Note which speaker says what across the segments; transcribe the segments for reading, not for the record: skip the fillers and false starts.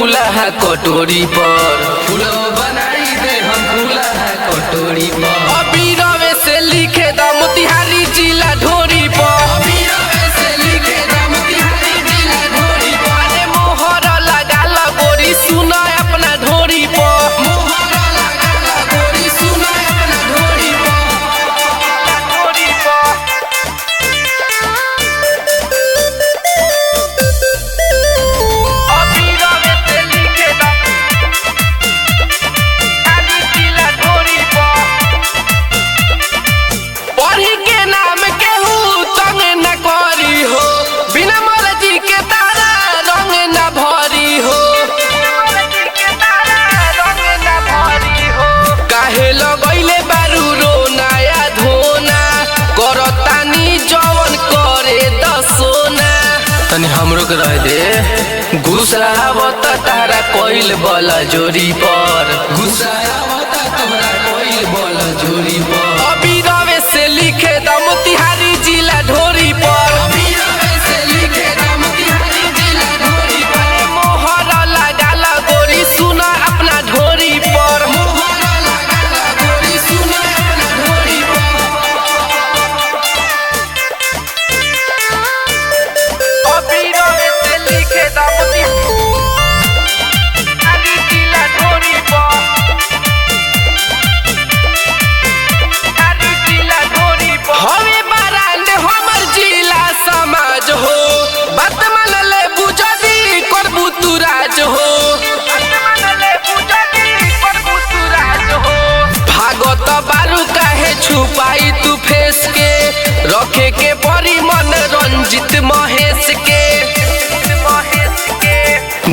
Speaker 1: फूला है कटोरी पर, फूलो बनाई दे हम फूला है कटोरी पर। अभी रवे से लिखे द मोतिहारी जिला ढोरी पर, अभी रवे से लिखे द मोतिहारी जिला ढोरी पर। अरे मोहर लगा ला गोरी सुना अपना ढोरी पर, मोहर लगा ला गोरी सुना अपना ढोरी पर, ढोरी पर। तनी हमरो के रह दे गुस्सा आवता तारा कोइल वाला जोरी पर, गुस्सा आवता तोरा कोइल वाला जोरी पर। अभी रवे से लिखे द मोतिहारी जिला ढोरी पर, अभी रवे से लिखे द मोतिहारी जिला ढोरी पर। मोहर लगा ला गोरी सुना अपना ढोरी पर, मोहर लगा ला गोरी सुना अपना ढोरी पर। छुपाई तू फेस के रखे के बड़ी मन रंजित महेश के,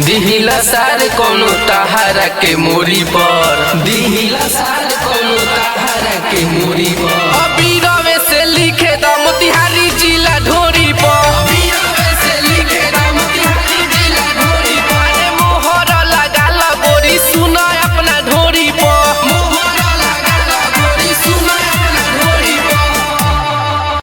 Speaker 1: दिहिला सार कोनो तहारा के मोरी पर, दिहिला सार कोनो तहारा के मोरी पर। अभी